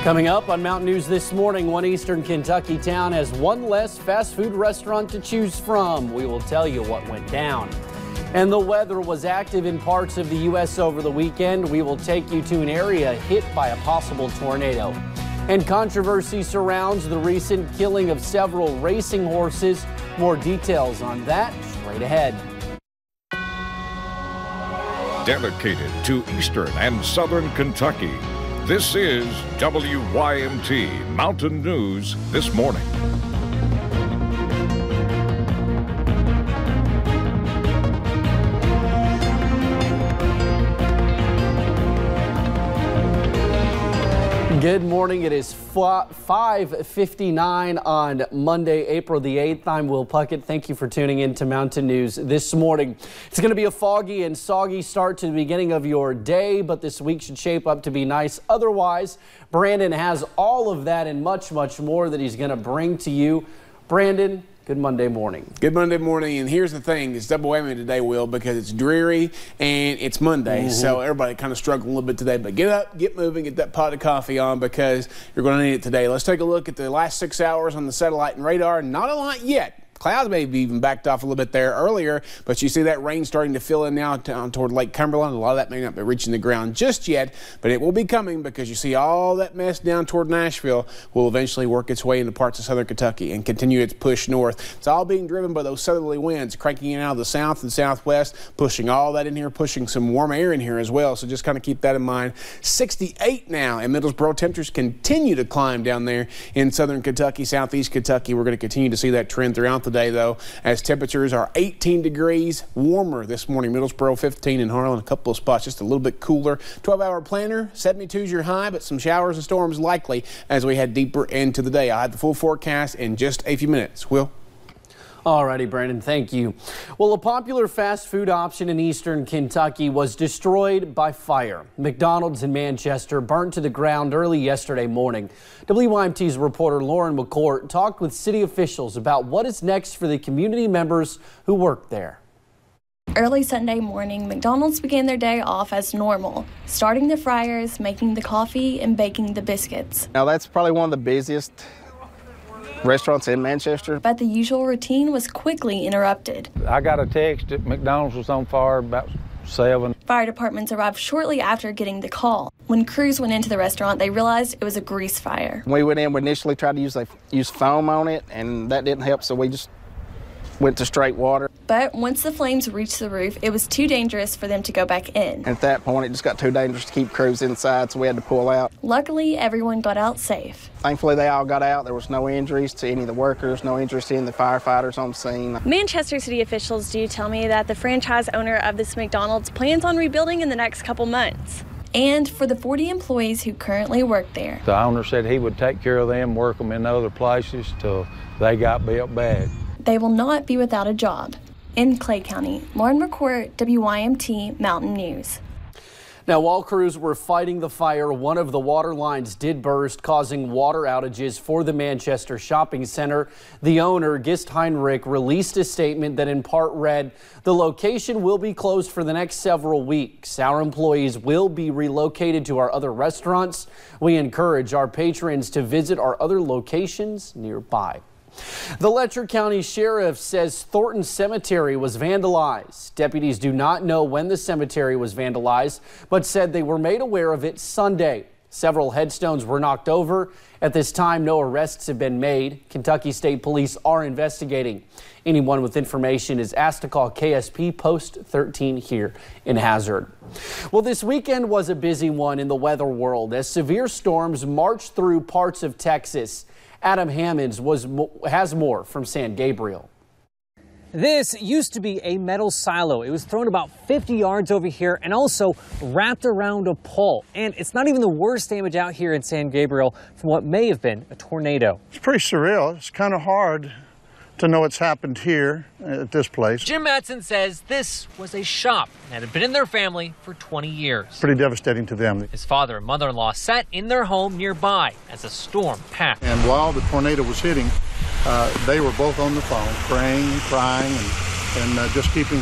Coming up on Mountain News this morning, one eastern Kentucky town has one less fast food restaurant to choose from. We will tell you what went down. And the weather was active in parts of the U.S. over the weekend. We will take you to an area hit by a possible tornado. And controversy surrounds the recent killing of several racing horses. More details on that straight ahead. Dedicated to eastern and southern Kentucky, this is WYMT Mountain News This Morning. Good morning. It is 5:59 on Monday, April the 8th. I'm Will Puckett. Thank you for tuning in to Mountain News this morning. It's going to be a foggy and soggy start to the beginning of your day, but this week should shape up to be nice. Otherwise, Brandon has all of that and much, much more that he's going to bring to you. Brandon, good Monday morning. Good Monday morning, and here's the thing, it's double whammy today, Will, because it's dreary and it's Monday, so everybody kind of struggling a little bit today, but get up, get moving, get that pot of coffee on because you're going to need it today. Let's take a look at the last 6 hours on the satellite and radar. Not a lot yet. Clouds may be even backed off a little bit there earlier, but you see that rain starting to fill in now down toward Lake Cumberland. A lot of that may not be reaching the ground just yet, but it will be coming because you see all that mess down toward Nashville will eventually work its way into parts of southern Kentucky and continue its push north. It's all being driven by those southerly winds cranking in out of the south and southwest, pushing all that in here, pushing some warm air in here as well, so just kind of keep that in mind. 68 now in Middlesboro. Temperatures continue to climb down there in southern Kentucky, southeast Kentucky. We're going to continue to see that trend throughout the day, though, as temperatures are 18 degrees warmer this morning. Middlesboro 15 in Harlan, a couple of spots just a little bit cooler. 12-hour planner, 72 is your high, but some showers and storms likely as we head deeper into the day. I'll have the full forecast in just a few minutes. Will? Alrighty, Brandon, thank you. Well, a popular fast food option in eastern Kentucky was destroyed by fire. McDonald's in Manchester burned to the ground early yesterday morning. WYMT's reporter Lauren McCourt talked with city officials about what is next for the community members who work there. Early Sunday morning, McDonald's began their day off as normal, starting the fryers, making the coffee, and baking the biscuits. Now, that's probably one of the busiest restaurants in Manchester. But the usual routine was quickly interrupted. I got a text that McDonald's was on fire about 7. Fire departments arrived shortly after getting the call. When crews went into the restaurant, they realized it was a grease fire. When we went in, we initially tried to use foam on it, and that didn't help, so we just went to straight water. But once the flames reached the roof, it was too dangerous for them to go back in. At that point, it just got too dangerous to keep crews inside, so we had to pull out. Luckily, everyone got out safe. Thankfully, they all got out. There was no injuries to any of the workers, no injuries to any of the firefighters on scene. Manchester city officials do tell me that the franchise owner of this McDonald's plans on rebuilding in the next couple months. And for the 40 employees who currently work there, the owner said he would take care of them, work them in other places till they got built bad. They will not be without a job. In Clay County, Lauren McCourt, WYMT Mountain News. Now, while crews were fighting the fire, one of the water lines did burst, causing water outages for the Manchester Shopping Center. The owner, Gist Heinrich, released a statement that in part read, "The location will be closed for the next several weeks. Our employees will be relocated to our other restaurants. We encourage our patrons to visit our other locations nearby." The Letcher County Sheriff says Thornton Cemetery was vandalized. Deputies do not know when the cemetery was vandalized, but said they were made aware of it Sunday. Several headstones were knocked over. At this time, no arrests have been made. Kentucky State Police are investigating. Anyone with information is asked to call KSP Post 13 here in Hazard. Well, this weekend was a busy one in the weather world as severe storms marched through parts of Texas. Adam Hammonds has more from San Gabriel. This used to be a metal silo. It was thrown about 50 yards over here and also wrapped around a pole. And it's not even the worst damage out here in San Gabriel from what may have been a tornado. It's pretty surreal. It's kind of hard to know it's happened here at this place. Jim Matson says this was a shop that had been in their family for 20 years. Pretty devastating to them. His father and mother-in-law sat in their home nearby as a storm passed. And while the tornado was hitting, they were both on the phone, praying and crying and just keeping,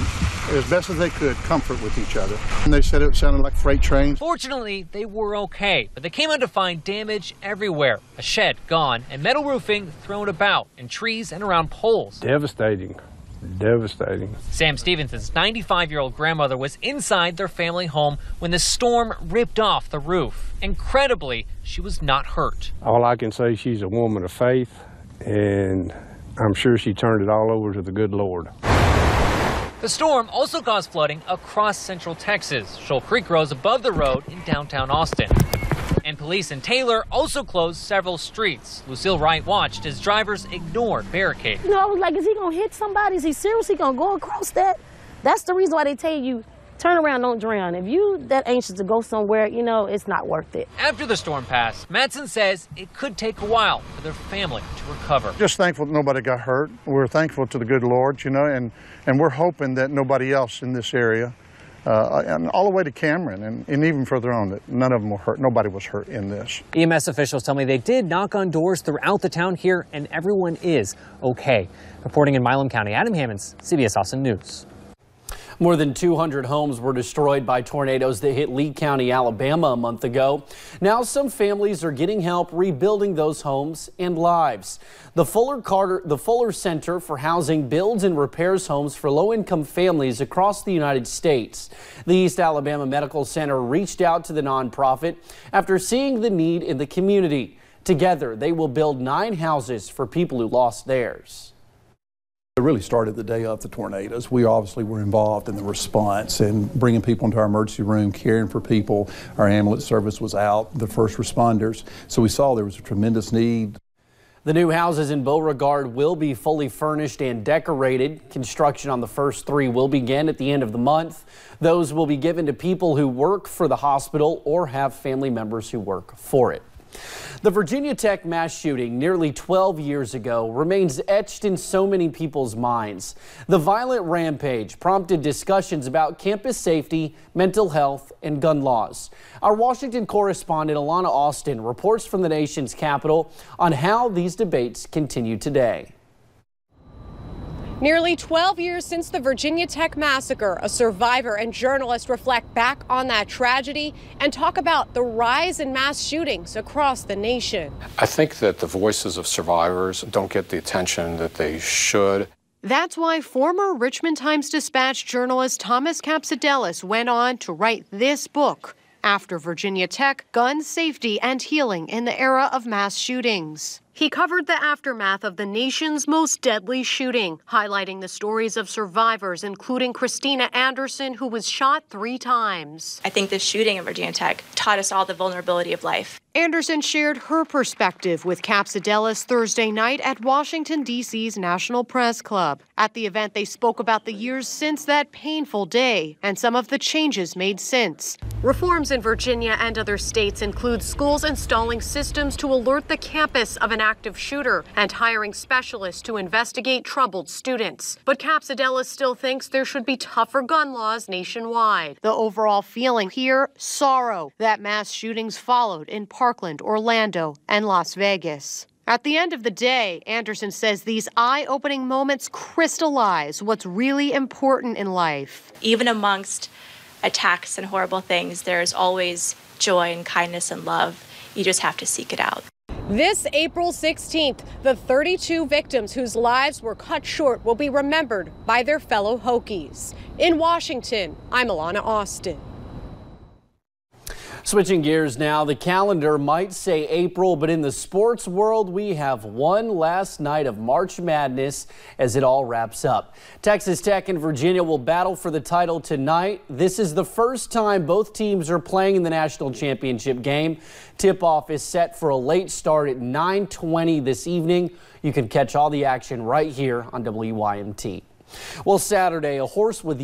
as best as they could, comfort with each other. And they said it sounded like freight trains. Fortunately, they were okay, but they came out to find damage everywhere. A shed gone and metal roofing thrown about, and trees and around poles. Devastating. Devastating. Sam Stevenson's 95-year-old grandmother was inside their family home when the storm ripped off the roof. Incredibly, she was not hurt. All I can say, she's a woman of faith, and I'm sure she turned it all over to the good Lord. The storm also caused flooding across central Texas. Shoal Creek rose above the road in downtown Austin. And police in Taylor also closed several streets. Lucille Wright watched as drivers ignored barricades. You know, I was like, is he going to hit somebody? Is he seriously going to go across that? That's the reason why they tell you, turn around, don't drown. If you that anxious to go somewhere, you know, it's not worth it. After the storm passed, Madsen says it could take a while for their family to recover. Just thankful that nobody got hurt. We're thankful to the good Lord, you know, and we're hoping that nobody else in this area, and all the way to Cameron and even further on, that none of them were hurt. Nobody was hurt in this. EMS officials tell me they did knock on doors throughout the town here, and everyone is okay. Reporting in Milam County, Adam Hammonds, CBS Austin News. More than 200 homes were destroyed by tornadoes that hit Lee County, Alabama a month ago. Now some families are getting help rebuilding those homes and lives. The Fuller Center for Housing builds and repairs homes for low-income families across the United States. The East Alabama Medical Center reached out to the nonprofit after seeing the need in the community. Together, they will build 9 houses for people who lost theirs. It really started the day of the tornadoes. We obviously were involved in the response and bringing people into our emergency room, caring for people. Our ambulance service was out, the first responders. So we saw there was a tremendous need. The new houses in Beauregard will be fully furnished and decorated. Construction on the first 3 will begin at the end of the month. Those will be given to people who work for the hospital or have family members who work for it. The Virginia Tech mass shooting nearly 12 years ago remains etched in so many people's minds. The violent rampage prompted discussions about campus safety, mental health, and gun laws. Our Washington correspondent Alana Austin reports from the nation's capital on how these debates continue today. Nearly 12 years since the Virginia Tech massacre, a survivor and journalist reflect back on that tragedy and talk about the rise in mass shootings across the nation. I think that the voices of survivors don't get the attention that they should. That's why former Richmond Times-Dispatch journalist Thomas Capsidelis went on to write this book, After Virginia Tech, Guns, Safety, and Healing in the Era of Mass Shootings. He covered the aftermath of the nation's most deadly shooting, highlighting the stories of survivors, including Christina Anderson, who was shot 3 times. I think the shooting at Virginia Tech taught us all the vulnerability of life. Anderson shared her perspective with Capsidelis Thursday night at Washington, D.C.'s National Press Club. At the event, they spoke about the years since that painful day and some of the changes made since. Reforms in Virginia and other states include schools installing systems to alert the campus of an active shooter and hiring specialists to investigate troubled students. But Capsidelis still thinks there should be tougher gun laws nationwide. The overall feeling here, sorrow that mass shootings followed in Parkland, Orlando, and Las Vegas. At the end of the day, Anderson says these eye-opening moments crystallize what's really important in life. Even amongst attacks and horrible things, there's always joy and kindness and love. You just have to seek it out. This April 16th, the 32 victims whose lives were cut short will be remembered by their fellow Hokies. In Washington, I'm Alana Austin. Switching gears now, the calendar might say April, but in the sports world, we have one last night of March Madness as it all wraps up. Texas Tech and Virginia will battle for the title tonight. This is the first time both teams are playing in the national championship game. Tip-off is set for a late start at 9:20 this evening. You can catch all the action right here on WYMT. Well, Saturday, a horse was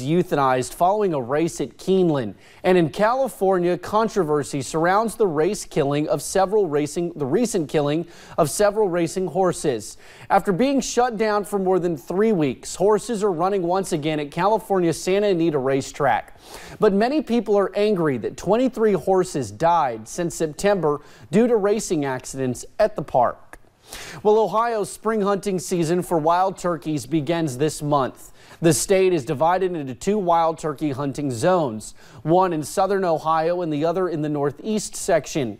euthanized following a race at Keeneland. And in California, controversy surrounds the recent killing of several racing horses. After being shut down for more than 3 weeks, horses are running once again at California's Santa Anita racetrack. But many people are angry that 23 horses died since September due to racing accidents at the park. Well, Ohio's spring hunting season for wild turkeys begins this month. The state is divided into 2 wild turkey hunting zones, one in southern Ohio and the other in the northeast section.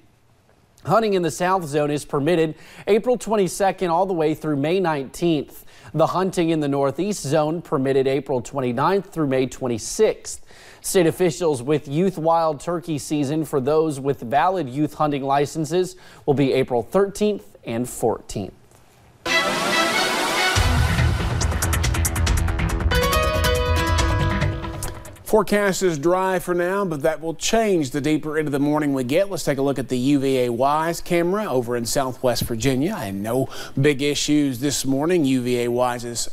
Hunting in the South Zone is permitted April 22nd all the way through May 19th. The hunting in the Northeast Zone permitted April 29th through May 26th. State officials with youth wild turkey season for those with valid youth hunting licenses will be April 13th and 14th. Forecast is dry for now, but that will change the deeper into the morning we get. Let's take a look at the UVA WISE camera over in Southwest Virginia. And no big issues this morning. UVA WISE's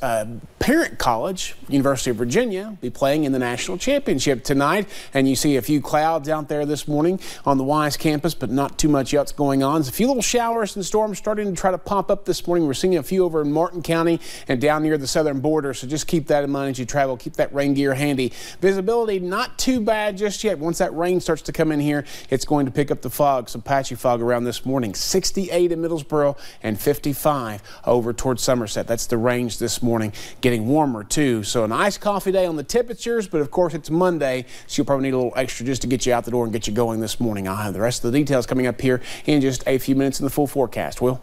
parent college, University of Virginia, will be playing in the national championship tonight. And you see a few clouds out there this morning on the WISE campus, but not too much else going on. There's a few little showers and storms starting to try to pop up this morning. We're seeing a few over in Martin County and down near the southern border. So just keep that in mind as you travel. Keep that rain gear handy. Visibility not too bad just yet. Once that rain starts to come in here, it's going to pick up the fog, some patchy fog around this morning. 68 in Middlesboro and 55 over towards Somerset. That's the range this morning. Getting warmer too. So a nice coffee day on the temperatures, but of course it's Monday, so you'll probably need a little extra just to get you out the door and get you going this morning. I'll have the rest of the details coming up here in just a few minutes in the full forecast. Will?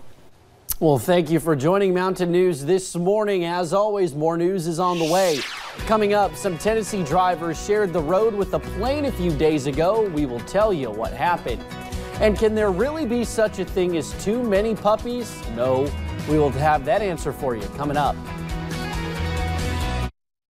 Well, thank you for joining Mountain News this morning. As always, more news is on the way. Coming up, some Tennessee drivers shared the road with a plane a few days ago. We will tell you what happened. And can there really be such a thing as too many puppies? No, we will have that answer for you coming up.